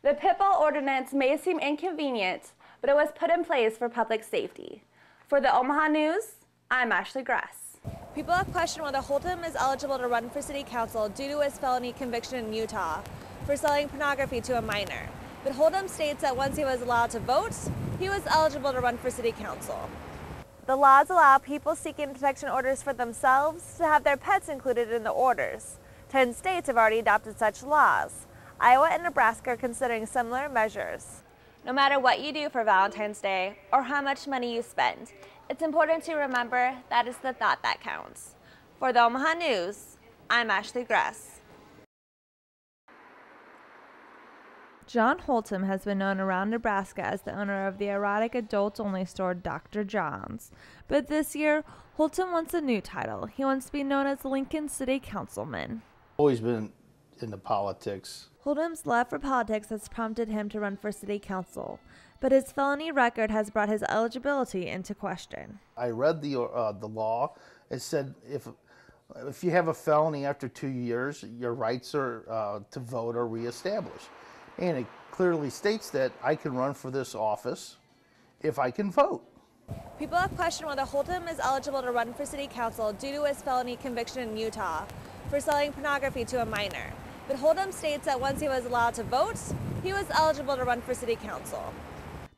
The pit bull ordinance may seem inconvenient, but it was put in place for public safety. For the Omaha News, I'm Ashley Gress. People have questioned whether Holtom is eligible to run for city council due to his felony conviction in Utah for selling pornography to a minor. But Holtom states that once he was allowed to vote, he was eligible to run for city council. The laws allow people seeking protection orders for themselves to have their pets included in the orders. 10 states have already adopted such laws. Iowa and Nebraska are considering similar measures. No matter what you do for Valentine's Day or how much money you spend, it's important to remember that it's the thought that counts. For the Omaha News, I'm Ashley Gress. John Holtom has been known around Nebraska as the owner of the erotic adult-only store Dr. John's. But this year, Holtom wants a new title. He wants to be known as Lincoln City Councilman. Always been into politics. Holtom's love for politics has prompted him to run for city council, but his felony record has brought his eligibility into question. I read the law. It said if you have a felony after 2 years, your rights are to vote are reestablished. And it clearly states that I can run for this office if I can vote. People have questioned whether Holtom is eligible to run for city council due to his felony conviction in Utah for selling pornography to a minor. But Holtom states that once he was allowed to vote, he was eligible to run for city council.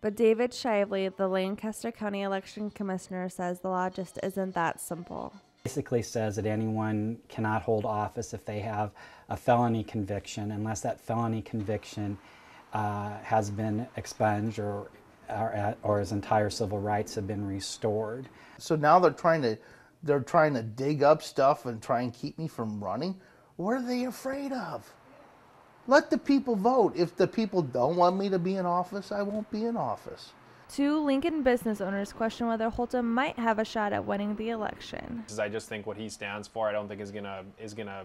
But David Shively, the Lancaster County Election Commissioner, says the law just isn't that simple. Basically says that anyone cannot hold office if they have a felony conviction unless that felony conviction has been expunged or his entire civil rights have been restored. So now they're trying to dig up stuff and try and keep me from running. What are they afraid of? Let the people vote. If the people don't want me to be in office, I won't be in office. Two Lincoln business owners question whether Holtom might have a shot at winning the election. I just think what he stands for, I don't think is gonna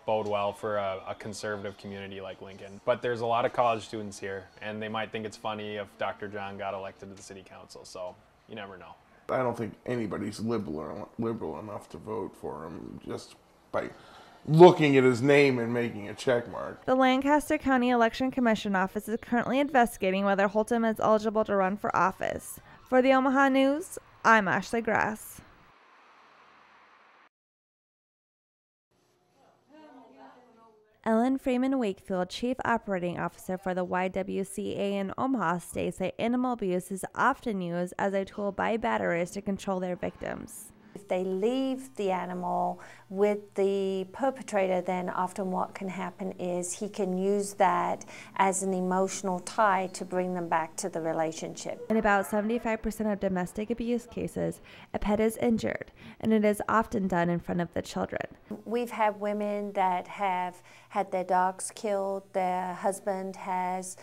bode well for a conservative community like Lincoln. But there's a lot of college students here, and they might think it's funny if Dr. John got elected to the city council. So you never know. I don't think anybody's liberal enough to vote for him just by looking at his name and making a check mark. The Lancaster County Election Commission office is currently investigating whether Holtom is eligible to run for office. For the Omaha News, I'm Ashley Gress. Ellen Freeman Wakefield, Chief Operating Officer for the YWCA in Omaha, states that animal abuse is often used as a tool by batterers to control their victims. If they leave the animal with the perpetrator, then often what can happen is he can use that as an emotional tie to bring them back to the relationship. In about 75% of domestic abuse cases, a pet is injured, and it is often done in front of the children. We've had women that have had their dogs killed. Their husband has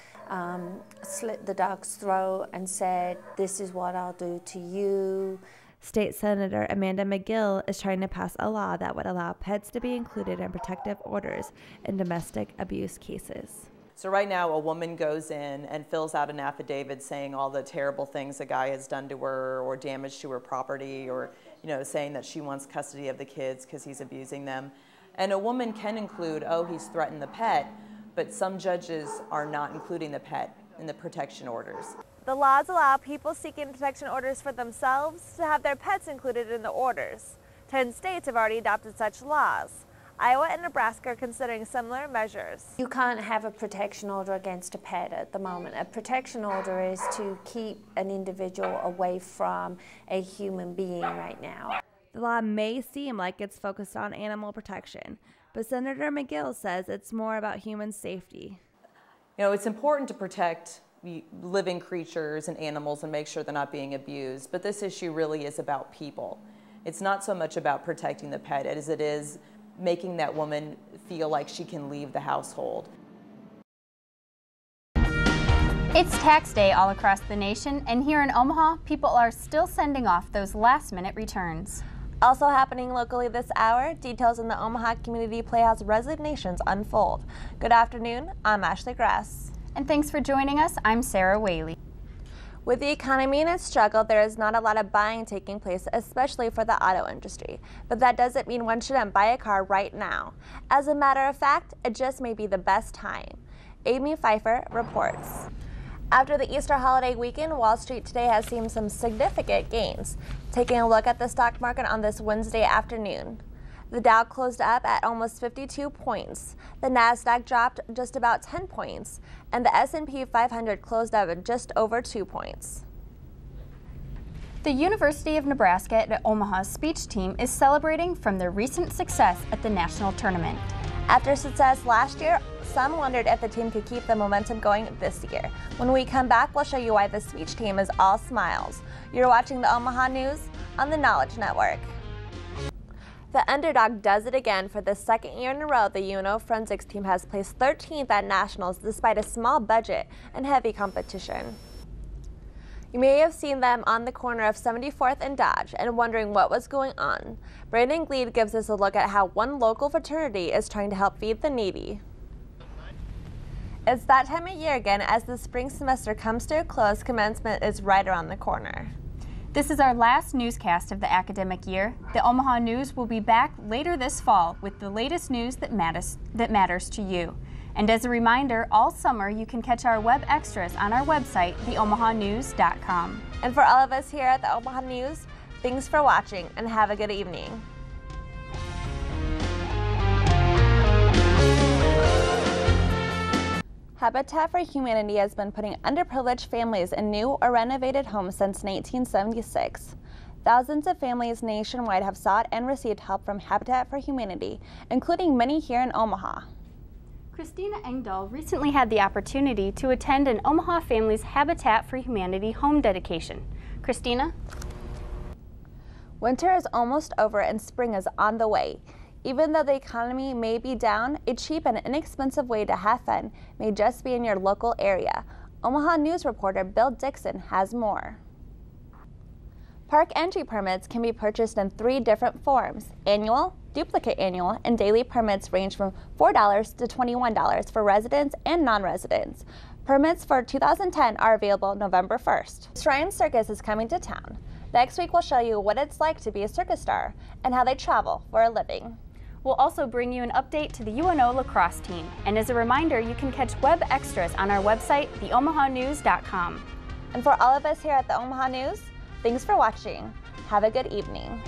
slit the dog's throat and said, "This is what I'll do to you." State Senator Amanda McGill is trying to pass a law that would allow pets to be included in protective orders in domestic abuse cases. So right now a woman goes in and fills out an affidavit saying all the terrible things a guy has done to her or damage to her property, or saying that she wants custody of the kids because he's abusing them. And a woman can include, oh, he's threatened the pet, but some judges are not including the pet in the protection orders. The laws allow people seeking protection orders for themselves to have their pets included in the orders. 10 states have already adopted such laws. Iowa and Nebraska are considering similar measures. You can't have a protection order against a pet at the moment. A protection order is to keep an individual away from a human being right now. The law may seem like it's focused on animal protection, but Senator McGill says it's more about human safety. It's important to protect living creatures and animals and make sure they're not being abused, but this issue really is about people. It's not so much about protecting the pet as it is making that woman feel like she can leave the household. It's tax day all across the nation, and here in Omaha, people are still sending off those last-minute returns. Also happening locally this hour, details in the Omaha Community Playhouse resignations unfold. Good afternoon, I'm Ashley Gress. And thanks for joining us. I'm Sarah Whaley. With the economy in its struggle, there is not a lot of buying taking place, especially for the auto industry. But that doesn't mean one shouldn't buy a car right now. As a matter of fact, it just may be the best time. Amy Pfeiffer reports. After the Easter holiday weekend, Wall Street today has seen some significant gains. Taking a look at the stock market on this Wednesday afternoon. The Dow closed up at almost 52 points. The Nasdaq dropped just about 10 points, and the S&P 500 closed up at just over 2 points. The University of Nebraska at Omaha's speech team is celebrating from their recent success at the national tournament. After success last year, some wondered if the team could keep the momentum going this year. When we come back, we'll show you why the speech team is all smiles. You're watching the Omaha News on the Knowledge Network. The underdog does it again. For the second year in a row, the UNO forensics team has placed 13th at nationals despite a small budget and heavy competition. You may have seen them on the corner of 74th and Dodge and wondering what was going on. Brandon Gleed gives us a look at how one local fraternity is trying to help feed the needy. It's that time of year again. As the spring semester comes to a close, commencement is right around the corner. This is our last newscast of the academic year. The Omaha News will be back later this fall with the latest news that matters to you. And as a reminder, all summer you can catch our web extras on our website, theomahanews.com. And for all of us here at the Omaha News, thanks for watching and have a good evening. Habitat for Humanity has been putting underprivileged families in new or renovated homes since 1976. Thousands of families nationwide have sought and received help from Habitat for Humanity, including many here in Omaha. Christina Engdahl recently had the opportunity to attend an Omaha family's Habitat for Humanity home dedication. Christina? Winter is almost over and spring is on the way. Even though the economy may be down, a cheap and inexpensive way to have fun may just be in your local area. Omaha News reporter Bill Dixon has more. Park entry permits can be purchased in 3 different forms: annual, duplicate annual, and daily permits range from $4 to $21 for residents and non-residents. Permits for 2010 are available November 1st. Shrine Circus is coming to town. Next week we'll show you what it's like to be a circus star and how they travel for a living. We'll also bring you an update to the UNO lacrosse team. And as a reminder, you can catch web extras on our website, theomahanews.com. And for all of us here at the Omaha News, thanks for watching. Have a good evening.